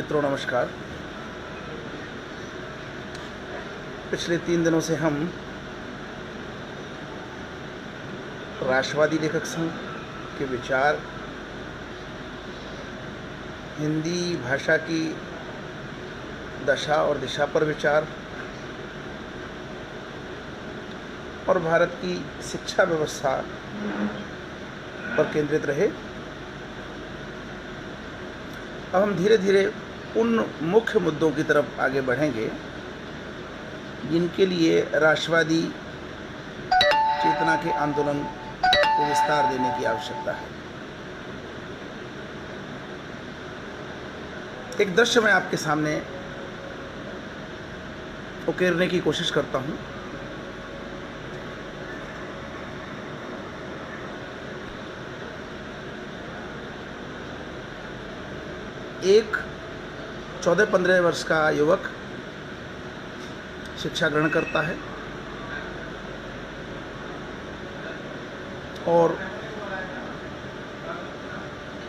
मित्रों नमस्कार। पिछले 3 दिनों से हम राष्ट्रवादी लेखक संघ के विचार, हिंदी भाषा की दशा और दिशा पर विचार और भारत की शिक्षा व्यवस्था पर केंद्रित रहे। अब हम धीरे धीरे उन मुख्य मुद्दों की तरफ आगे बढ़ेंगे जिनके लिए राष्ट्रवादी चेतना के आंदोलन को विस्तार देने की आवश्यकता है। एक दृश्य मैं आपके सामने उकेरने की कोशिश करता हूं। एक 14-15 वर्ष का युवक शिक्षा ग्रहण करता है और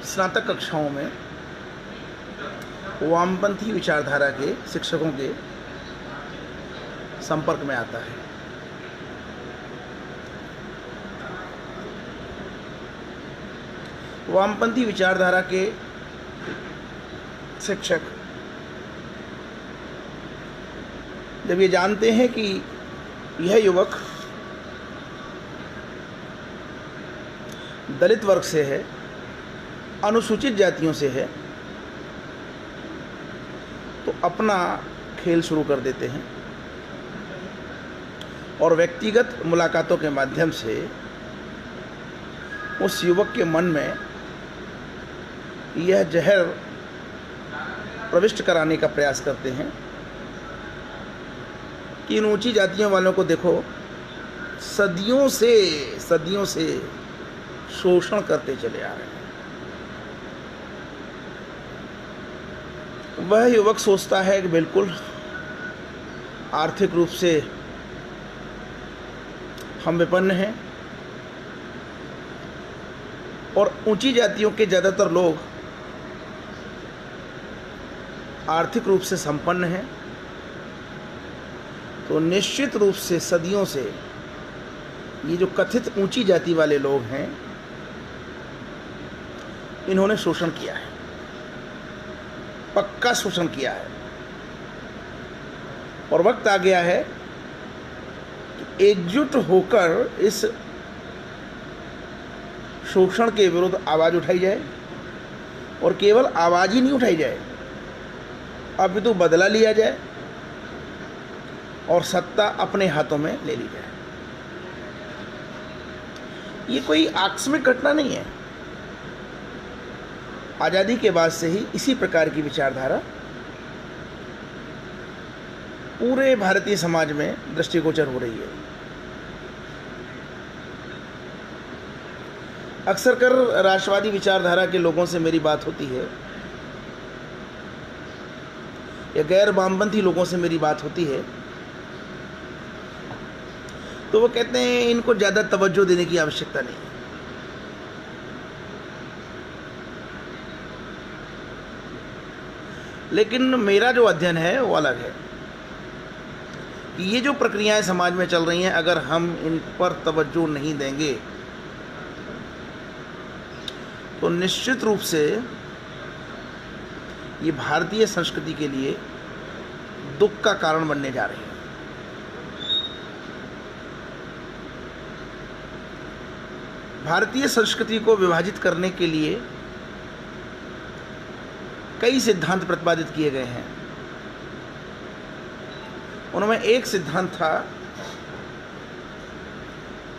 स्नातक कक्षाओं में वामपंथी विचारधारा के शिक्षकों के संपर्क में आता है। वामपंथी विचारधारा के शिक्षक जब ये जानते हैं कि यह युवक दलित वर्ग से है, अनुसूचित जातियों से है, तो अपना खेल शुरू कर देते हैं और व्यक्तिगत मुलाकातों के माध्यम से उस युवक के मन में यह जहर प्रविष्ट कराने का प्रयास करते हैं कि इन ऊंची जातियों वालों को देखो, सदियों से शोषण करते चले आ रहे हैं। वह युवक सोचता है कि बिल्कुल आर्थिक रूप से हम विपन्न हैं और ऊंची जातियों के ज़्यादातर लोग आर्थिक रूप से संपन्न हैं, तो निश्चित रूप से सदियों से ये जो कथित ऊंची जाति वाले लोग हैं, इन्होंने शोषण किया है, पक्का शोषण किया है। और वक्त आ गया है कि एकजुट होकर इस शोषण के विरुद्ध आवाज़ उठाई जाए और केवल आवाज़ ही नहीं उठाई जाए, अब तो बदला लिया जाए और सत्ता अपने हाथों में ले ली जाए। ये कोई आकस्मिक घटना नहीं है। आज़ादी के बाद से ही इसी प्रकार की विचारधारा पूरे भारतीय समाज में दृष्टिगोचर हो रही है। अक्सर कर राष्ट्रवादी विचारधारा के लोगों से मेरी बात होती है या गैर वामपंथी लोगों से मेरी बात होती है, तो वो कहते हैं इनको ज़्यादा तवज्जो देने की आवश्यकता नहीं है। लेकिन मेरा जो अध्ययन है वो अलग है कि ये जो प्रक्रियाएं समाज में चल रही हैं, अगर हम इन पर तवज्जो नहीं देंगे तो निश्चित रूप से ये भारतीय संस्कृति के लिए दुख का कारण बनने जा रही है। भारतीय संस्कृति को विभाजित करने के लिए कई सिद्धांत प्रतिपादित किए गए हैं। उनमें एक सिद्धांत था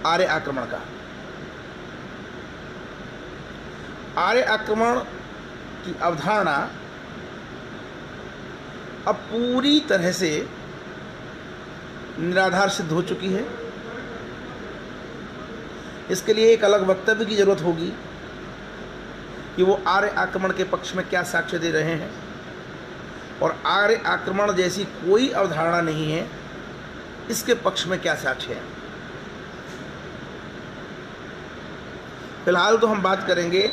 आर्य आक्रमण का। आर्य आक्रमण की अवधारणा अब पूरी तरह से निराधार सिद्ध हो चुकी है। इसके लिए एक अलग वक्तव्य की जरूरत होगी कि वो आर्य आक्रमण के पक्ष में क्या साक्ष्य दे रहे हैं, और आर्य आक्रमण जैसी कोई अवधारणा नहीं है इसके पक्ष में क्या साक्ष्य है। फिलहाल तो हम बात करेंगे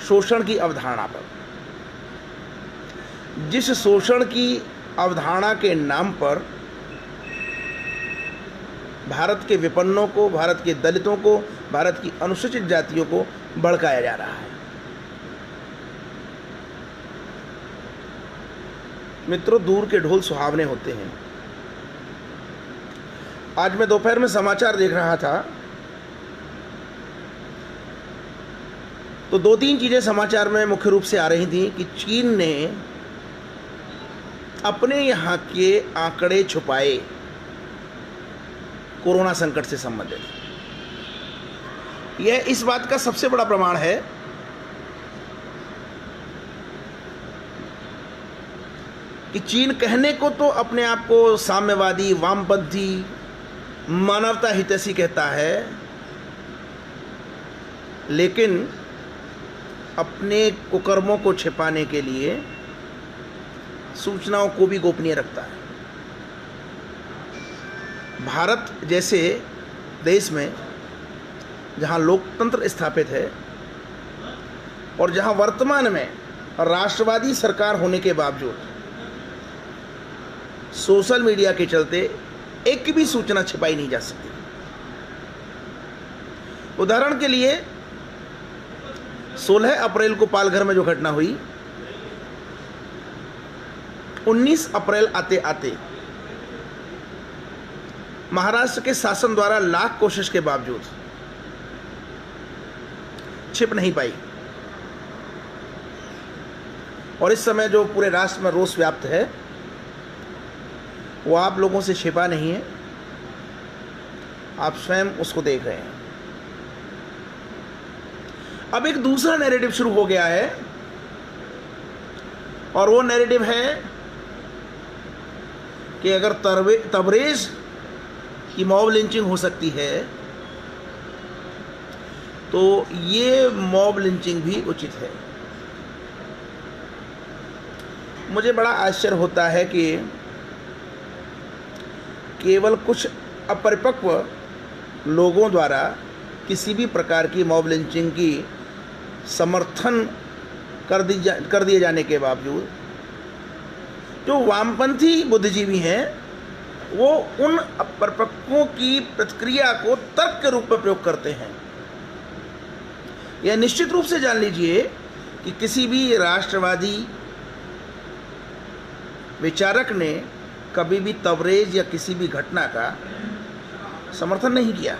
शोषण की अवधारणा पर। जिस शोषण की अवधारणा के नाम पर भारत के विपन्नों को, भारत के दलितों को, भारत की अनुसूचित जातियों को भड़काया जा रहा है। मित्रों, दूर के ढोल सुहावने होते हैं। आज मैं दोपहर में समाचार देख रहा था तो 2-3 चीज़ें समाचार में मुख्य रूप से आ रही थी कि चीन ने अपने यहाँ के आंकड़े छुपाए कोरोना संकट से संबंधित। यह इस बात का सबसे बड़ा प्रमाण है कि चीन कहने को तो अपने आप को साम्यवादी, वामपंथी, मानवता हितैषी कहता है, लेकिन अपने कुकर्मों को छिपाने के लिए सूचनाओं को भी गोपनीय रखता है। भारत जैसे देश में जहां लोकतंत्र स्थापित है और जहां वर्तमान में राष्ट्रवादी सरकार होने के बावजूद सोशल मीडिया के चलते एक भी सूचना छिपाई नहीं जा सकती। उदाहरण के लिए 16 अप्रैल को पालघर में जो घटना हुई, 19 अप्रैल आते आते महाराष्ट्र के शासन द्वारा लाख कोशिश के बावजूद छिप नहीं पाई। और इस समय जो पूरे राष्ट्र में रोष व्याप्त है वो आप लोगों से छिपा नहीं है, आप स्वयं उसको देख रहे हैं। अब एक दूसरा नैरेटिव शुरू हो गया है और वो नैरेटिव है कि अगर तबरेज की मॉब लिंचिंग हो सकती है तो ये मॉब लिंचिंग भी उचित है। मुझे बड़ा आश्चर्य होता है कि केवल कुछ अपरिपक्व लोगों द्वारा किसी भी प्रकार की मॉब लिंचिंग की समर्थन कर दिए जाने के बावजूद जो वामपंथी बुद्धिजीवी हैं वो उन अपरिपक्वों की प्रतिक्रिया को तर्क के रूप में प्रयोग करते हैं। यह निश्चित रूप से जान लीजिए कि किसी भी राष्ट्रवादी विचारक ने कभी भी तबरेज या किसी भी घटना का समर्थन नहीं किया।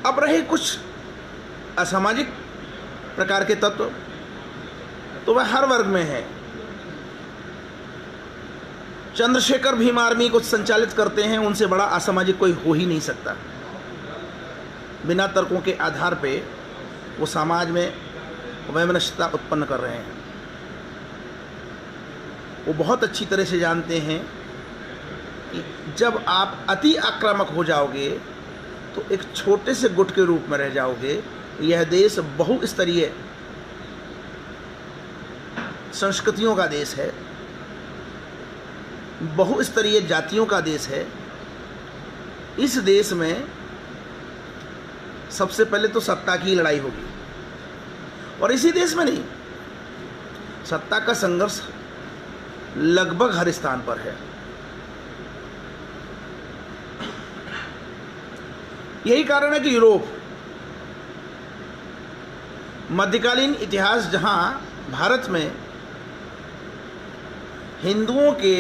अब रहे कुछ असामाजिक प्रकार के तत्व, तो वह हर वर्ग में है। चंद्रशेखर भीम आर्मी को संचालित करते हैं, उनसे बड़ा असामाजिक कोई हो ही नहीं सकता। बिना तर्कों के आधार पे वो समाज में वैमनस्यता उत्पन्न कर रहे हैं। वो बहुत अच्छी तरह से जानते हैं कि जब आप अति आक्रामक हो जाओगे तो एक छोटे से गुट के रूप में रह जाओगे। यह देश बहुस्तरीय संस्कृतियों का देश है, बहुस्तरीय जातियों का देश है। इस देश में सबसे पहले तो सत्ता की लड़ाई होगी, और इसी देश में नहीं, सत्ता का संघर्ष लगभग हर स्थान पर है। यही कारण है कि यूरोप, मध्यकालीन इतिहास जहां भारत में हिंदुओं के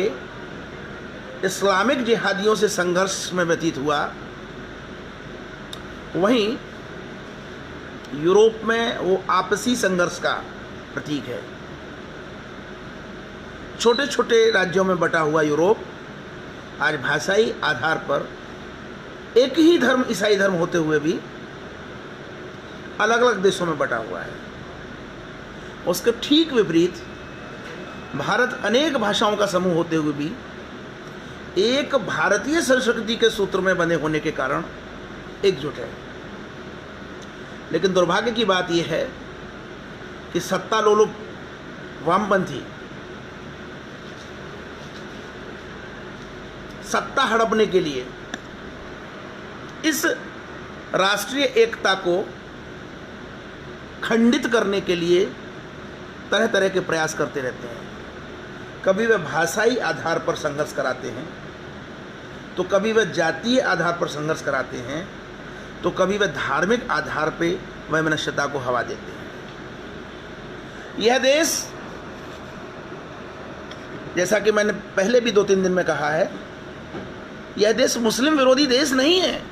इस्लामिक जिहादियों से संघर्ष में व्यतीत हुआ, वहीं यूरोप में वो आपसी संघर्ष का प्रतीक है। छोटे छोटे राज्यों में बटा हुआ यूरोप आज भाषाई आधार पर एक ही धर्म, ईसाई धर्म होते हुए भी अलग अलग देशों में बटा हुआ है। उसके ठीक विपरीत भारत अनेक भाषाओं का समूह होते हुए भी एक भारतीय संस्कृति के सूत्र में बंधे होने के कारण एकजुट है। लेकिन दुर्भाग्य की बात यह है कि सत्ता लोलुप वामपंथी सत्ता हड़पने के लिए इस राष्ट्रीय एकता को खंडित करने के लिए तरह तरह के प्रयास करते रहते हैं। कभी वे भाषाई आधार पर संघर्ष कराते हैं, तो कभी वे जातीय आधार पर संघर्ष कराते हैं, तो कभी वे धार्मिक आधार पर वैमनस्यता को हवा देते हैं। यह देश, जैसा कि मैंने पहले भी 2-3 दिन में कहा है, यह देश मुस्लिम विरोधी देश नहीं है।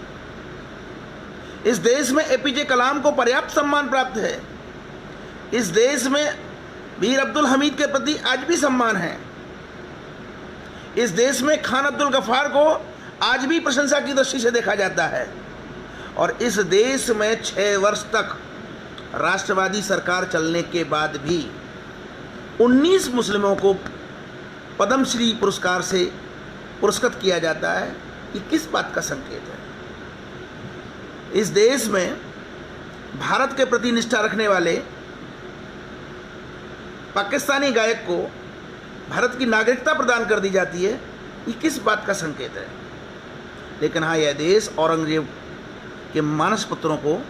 इस देश में एपीजे कलाम को पर्याप्त सम्मान प्राप्त है। इस देश में मीर अब्दुल हमीद के प्रति आज भी सम्मान है। इस देश में खान अब्दुल गफ्फार को आज भी प्रशंसा की दृष्टि से देखा जाता है। और इस देश में 6 वर्ष तक राष्ट्रवादी सरकार चलने के बाद भी 19 मुस्लिमों को पद्मश्री पुरस्कार से पुरस्कृत किया जाता है। ये किस बात का संकेत है? इस देश में भारत के प्रति निष्ठा रखने वाले पाकिस्तानी गायक को भारत की नागरिकता प्रदान कर दी जाती है। ये किस बात का संकेत है? लेकिन हाँ, यह देश औरंगजेब के मानस पुत्रों को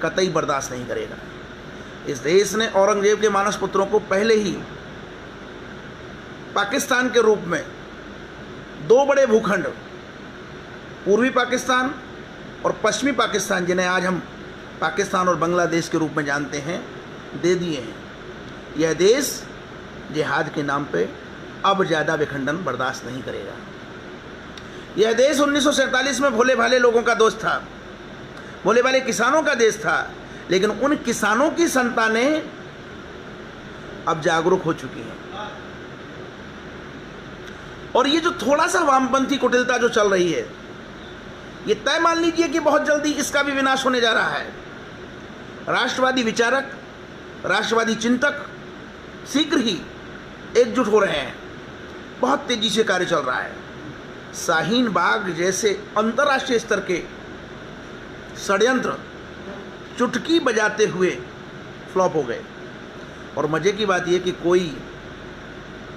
कतई बर्दाश्त नहीं करेगा। इस देश ने औरंगजेब के मानस पुत्रों को पहले ही पाकिस्तान के रूप में 2 बड़े भूखंड, पूर्वी पाकिस्तान और पश्चिमी पाकिस्तान, जिन्हें आज हम पाकिस्तान और बांग्लादेश के रूप में जानते हैं, दे दिए हैं। यह देश जिहाद के नाम पे अब ज़्यादा विखंडन बर्दाश्त नहीं करेगा। यह देश 1947 में भोले भाले लोगों का दोस्त था, भोले भाले किसानों का देश था, लेकिन उन किसानों की संतानें अब जागरूक हो चुकी हैं। और ये जो थोड़ा सा वामपंथी कुटिलता जो चल रही है, ये तय मान लीजिए कि बहुत जल्दी इसका भी विनाश होने जा रहा है। राष्ट्रवादी विचारक, राष्ट्रवादी चिंतक शीघ्र ही एकजुट हो रहे हैं। बहुत तेजी से कार्य चल रहा है। शाहीन बाग जैसे अंतर्राष्ट्रीय स्तर के षड्यंत्र चुटकी बजाते हुए फ्लॉप हो गए। और मज़े की बात यह कि कोई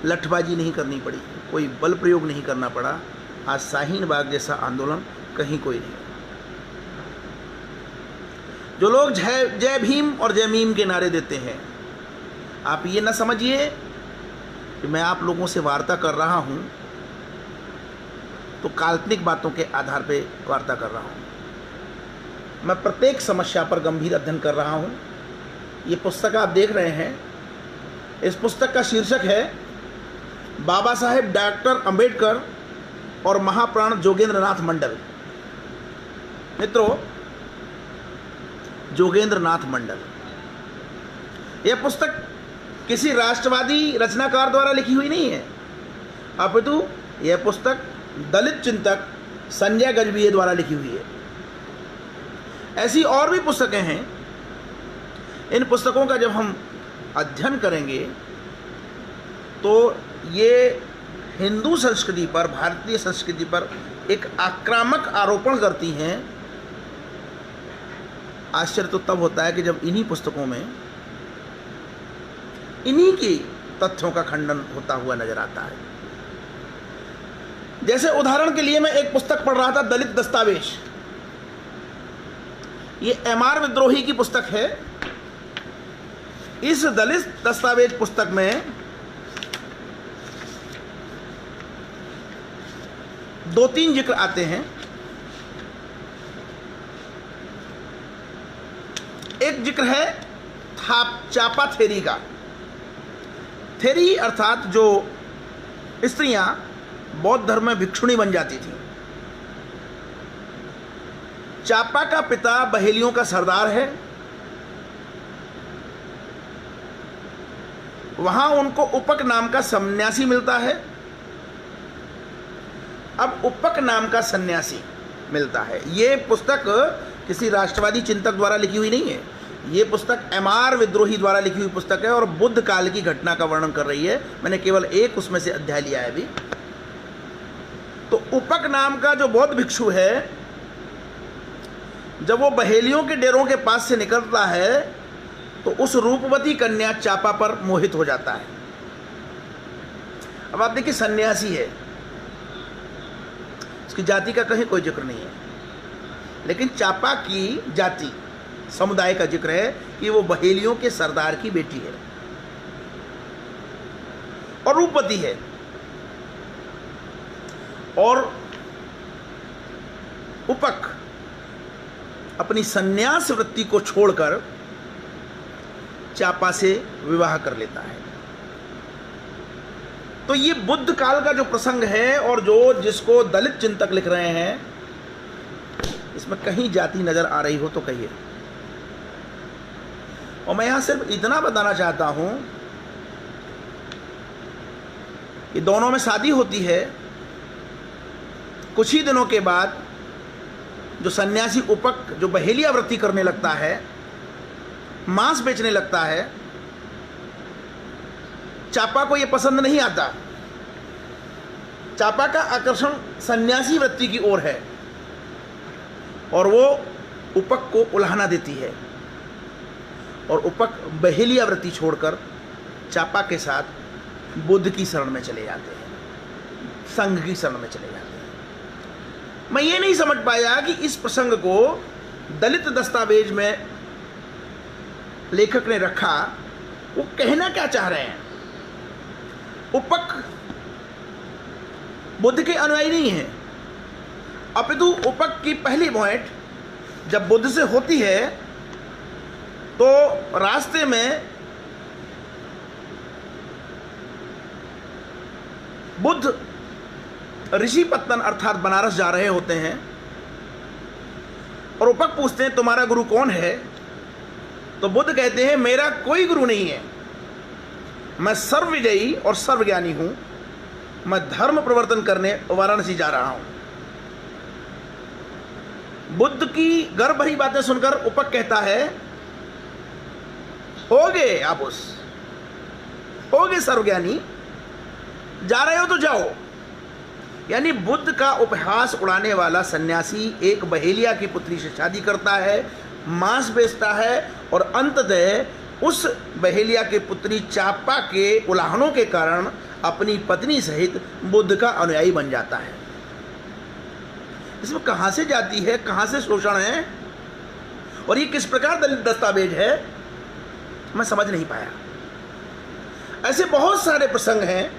लठबाजी नहीं करनी पड़ी, कोई बल प्रयोग नहीं करना पड़ा। आज शाहीन बाग जैसा आंदोलन कहीं कोई नहीं। जो लोग जय भीम और जय मीम के नारे देते हैं, आप ये ना समझिए कि मैं आप लोगों से वार्ता कर रहा हूं तो काल्पनिक बातों के आधार पे वार्ता कर रहा हूं। मैं प्रत्येक समस्या पर गंभीर अध्ययन कर रहा हूं। ये पुस्तक आप देख रहे हैं, इस पुस्तक का शीर्षक है बाबा साहेब डॉक्टर अंबेडकर और महाप्राण जोगेंद्र नाथ मंडल। मित्रों, जोगेंद्र नाथ मंडल, यह पुस्तक किसी राष्ट्रवादी रचनाकार द्वारा लिखी हुई नहीं है, अपितु यह पुस्तक दलित चिंतक संजय गजभिये द्वारा लिखी हुई है। ऐसी और भी पुस्तकें हैं। इन पुस्तकों का जब हम अध्ययन करेंगे तो ये हिंदू संस्कृति पर, भारतीय संस्कृति पर एक आक्रामक आरोपण करती हैं। आश्चर्य तो तब होता है कि जब इन्हीं पुस्तकों में इन्हीं की तथ्यों का खंडन होता हुआ नजर आता है। जैसे उदाहरण के लिए मैं एक पुस्तक पढ़ रहा था, दलित दस्तावेज। ये एमआर विद्रोही की पुस्तक है। इस दलित दस्तावेज पुस्तक में 2-3 जिक्र आते हैं। एक जिक्र है चापा थेरी का। थेरी अर्थात जो स्त्रियां बौद्ध धर्म में भिक्षुणी बन जाती थी। चापा का पिता बहेलियों का सरदार है। वहां उनको उपक नाम का सन्यासी मिलता है। अब उपक नाम का सन्यासी मिलता है। ये पुस्तक किसी राष्ट्रवादी चिंतक द्वारा लिखी हुई नहीं है। ये पुस्तक एमआर विद्रोही द्वारा लिखी हुई पुस्तक है और बुद्ध काल की घटना का वर्णन कर रही है। मैंने केवल एक उसमें से अध्याय लिया है अभी। तो उपक नाम का जो बौद्ध भिक्षु है, जब वो बहेलियों के डेरों के पास से निकलता है तो उस रूपवती कन्या चापा पर मोहित हो जाता है। अब आप देखिए, सन्यासी है, उसकी जाति का कहीं कोई जिक्र नहीं है, लेकिन चापा की जाति समुदाय का जिक्र है कि वो बहेलियों के सरदार की बेटी है और रूपवती है, और उपक अपनी संन्यास वृत्ति को छोड़कर चापा से विवाह कर लेता है। तो ये बुद्ध काल का जो प्रसंग है, और जो जिसको दलित चिंतक लिख रहे हैं, इसमें कहीं जाति नजर आ रही हो तो कहिए। और मैं यहां सिर्फ इतना बताना चाहता हूं कि दोनों में शादी होती है, कुछ ही दिनों के बाद जो सन्यासी उपक जो बहेलिया वृत्ति करने लगता है, मांस बेचने लगता है, चापा को यह पसंद नहीं आता। चापा का आकर्षण सन्यासी वृत्ति की ओर है और वो उपक को उल्हाना देती है, और उपक बहेलिया वृत्ति छोड़कर चापा के साथ बुद्ध की शरण में चले जाते हैं, संघ की शरण में चले जाते हैं। मैं ये नहीं समझ पाया कि इस प्रसंग को दलित दस्तावेज में लेखक ने रखा, वो कहना क्या चाह रहे हैं। उपक बुद्ध के अनुयायी नहीं है, अपितु उपक की पहली भेंट जब बुद्ध से होती है तो रास्ते में बुद्ध ऋषिपत्तन अर्थात बनारस जा रहे होते हैं, और उपक पूछते हैं तुम्हारा गुरु कौन है। तो बुद्ध कहते हैं मेरा कोई गुरु नहीं है, मैं सर्वविजयी और सर्वज्ञानी हूं, मैं धर्म प्रवर्तन करने वाराणसी जा रहा हूं। बुद्ध की गर्व भरी बातें सुनकर उपक कहता है होगे आप होगे सर्वज्ञानी, जा रहे हो तो जाओ। यानी बुद्ध का उपहास उड़ाने वाला सन्यासी एक बहेलिया की पुत्री से शादी करता है, मांस बेचता है, और अंततः उस बहेलिया की पुत्री चापा के उल्हानों के कारण अपनी पत्नी सहित बुद्ध का अनुयायी बन जाता है। इसमें कहां से जाती है, कहां से शोषण है, और ये किस प्रकार दलित दस्तावेज है, मैं समझ नहीं पाया। ऐसे बहुत सारे प्रसंग हैं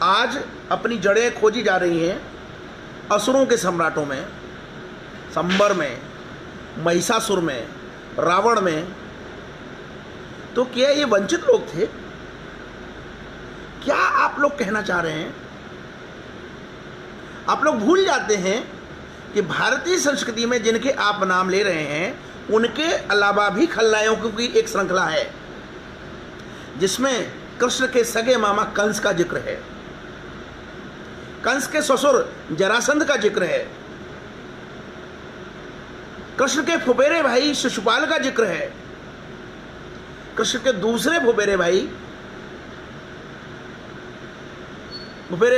आज अपनी जड़ें खोजी जा रही हैं असुरों के सम्राटों में, संबर में, महिषासुर में, रावण में। तो क्या ये वंचित लोग थे? क्या आप लोग कहना चाह रहे हैं? आप लोग भूल जाते हैं कि भारतीय संस्कृति में जिनके आप नाम ले रहे हैं उनके अलावा भी खलनायकों की एक श्रृंखला है, जिसमें कृष्ण के सगे मामा कंस का जिक्र है, कंस के ससुर जरासंध का जिक्र है, कृष्ण के फुफेरे भाई शिशुपाल का जिक्र है, कृष्ण के दूसरे फुफेरे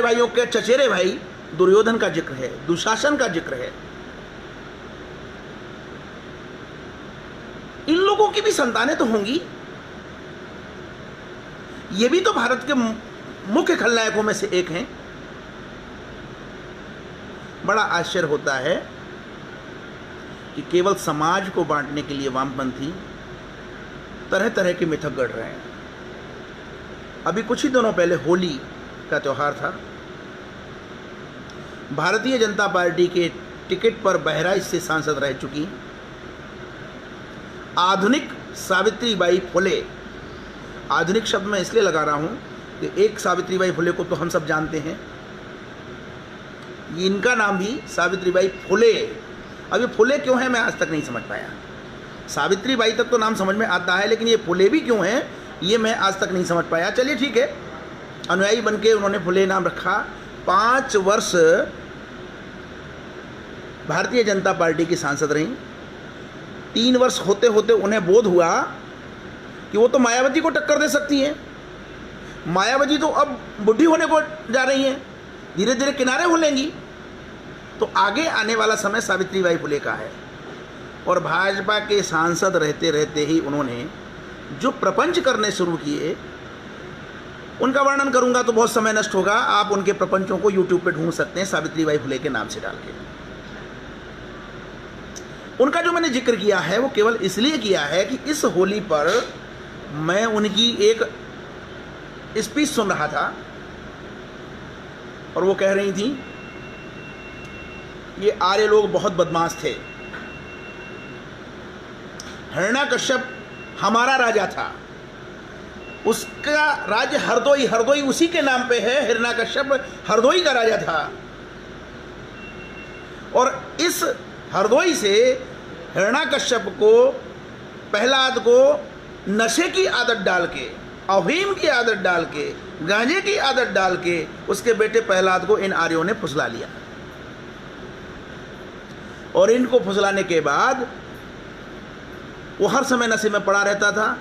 भाइयों के चचेरे भाई दुर्योधन का जिक्र है, दुशासन का जिक्र है। इन लोगों की भी संतानें तो होंगी, ये भी तो भारत के मुख्य खलनायकों में से एक हैं। बड़ा आश्चर्य होता है कि केवल समाज को बांटने के लिए वामपंथी तरह तरह के मिथक गढ़ रहे हैं। अभी कुछ ही दिनों पहले होली का त्यौहार था। भारतीय जनता पार्टी के टिकट पर बहराइच से सांसद रह चुकी आधुनिक सावित्रीबाई फुले, आधुनिक शब्द मैं इसलिए लगा रहा हूं कि एक सावित्रीबाई फुले को तो हम सब जानते हैं, इनका नाम भी सावित्रीबाई फुले। अब ये फुले क्यों है मैं आज तक नहीं समझ पाया। सावित्रीबाई तक तो नाम समझ में आता है, लेकिन ये फुले भी क्यों है ये मैं आज तक नहीं समझ पाया। चलिए ठीक है, अनुयायी बनके उन्होंने फुले नाम रखा। 5 वर्ष भारतीय जनता पार्टी की सांसद रहीं। 3 वर्ष होते होते उन्हें बोध हुआ कि वो तो मायावती को टक्कर दे सकती हैं। मायावती तो अब बुढ़ी होने को जा रही हैं, धीरे धीरे किनारे हो लेंगी, तो आगे आने वाला समय सावित्रीबाई फुले का है। और भाजपा के सांसद रहते रहते ही उन्होंने जो प्रपंच करने शुरू किए, उनका वर्णन करूंगा तो बहुत समय नष्ट होगा। आप उनके प्रपंचों को यूट्यूब पे ढूंढ सकते हैं सावित्रीबाई फुले के नाम से डाल के। उनका जो मैंने जिक्र किया है वो केवल इसलिए किया है कि इस होली पर मैं उनकी एक स्पीच सुन रहा था और वो कह रही थी ये आर्य लोग बहुत बदमाश थे, हिरण्यकश्यप हमारा राजा था, उसका राज्य हरदोई, हरदोई उसी के नाम पे है, हिरण्यकश्यप हरदोई का राजा था। और इस हरदोई से हिरण्यकश्यप को, प्रहलाद को नशे की आदत डाल के, अफीम की आदत डाल के, गांजे की आदत डाल के उसके बेटे प्रहलाद को इन आर्यों ने फुसला लिया। और इनको फुसलाने के बाद वो हर समय नशे में पड़ा रहता था।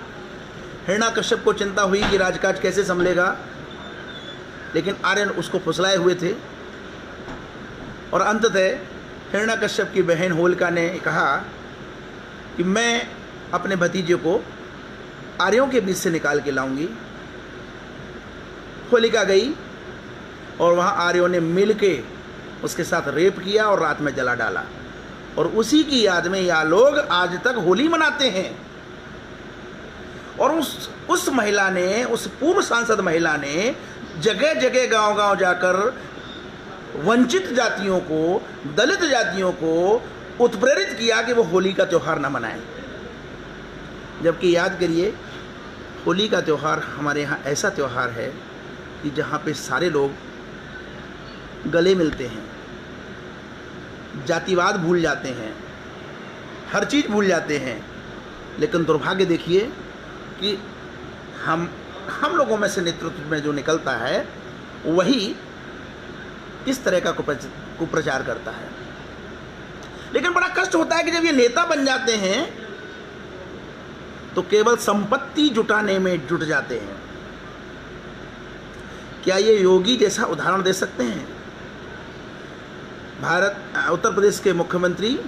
हिरण्यकश्यप को चिंता हुई कि राजकाज कैसे संभलेगा, लेकिन आर्यन उसको फुसलाए हुए थे। और अंततः हिरण्यकश्यप की बहन होलिका ने कहा कि मैं अपने भतीजे को आर्यों के बीच से निकाल के लाऊंगी। होलिका गई और वहाँ आर्यों ने मिल के उसके साथ रेप किया और रात में जला डाला। और उसी की याद में यह लोग आज तक होली मनाते हैं। और उस महिला ने, उस पूर्व सांसद महिला ने जगह जगह गांव-गांव जाकर वंचित जातियों को, दलित जातियों को उत्प्रेरित किया कि वो होली का त्यौहार न मनाएं। जबकि याद करिए, होली का त्यौहार हमारे यहाँ ऐसा त्यौहार है कि जहाँ पे सारे लोग गले मिलते हैं, जातिवाद भूल जाते हैं, हर चीज़ भूल जाते हैं। लेकिन दुर्भाग्य देखिए कि हम लोगों में से नेतृत्व में जो निकलता है वही इस तरह का कुप्रचार करता है। लेकिन बड़ा कष्ट होता है कि जब ये नेता बन जाते हैं तो केवल संपत्ति जुटाने में जुट जाते हैं। क्या ये योगी जैसा उदाहरण दे सकते हैं? उत्तर प्रदेश के मुख्यमंत्री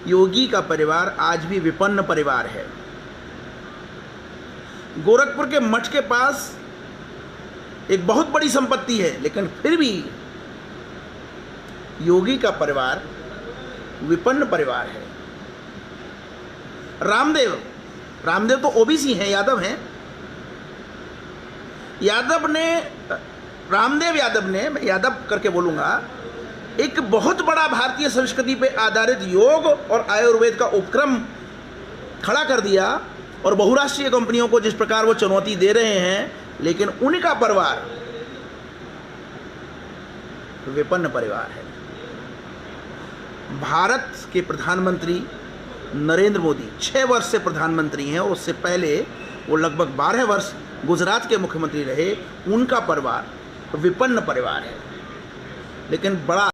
योगी का परिवार आज भी विपन्न परिवार है। गोरखपुर के मठ के पास एक बहुत बड़ी संपत्ति है, लेकिन फिर भी योगी का परिवार विपन्न परिवार है। रामदेव तो ओबीसी हैं, यादव हैं। रामदेव यादव ने, मैं यादव करके बोलूँगा, एक बहुत बड़ा भारतीय संस्कृति पे आधारित योग और आयुर्वेद का उपक्रम खड़ा कर दिया। और बहुराष्ट्रीय कंपनियों को जिस प्रकार वो चुनौती दे रहे हैं, लेकिन उनका परिवार विपन्न परिवार है। भारत के प्रधानमंत्री नरेंद्र मोदी 6 वर्ष से प्रधानमंत्री हैं और उससे पहले वो लगभग 12 वर्ष गुजरात के मुख्यमंत्री रहे। उनका परिवार विपन्न परिवार है। लेकिन बड़ा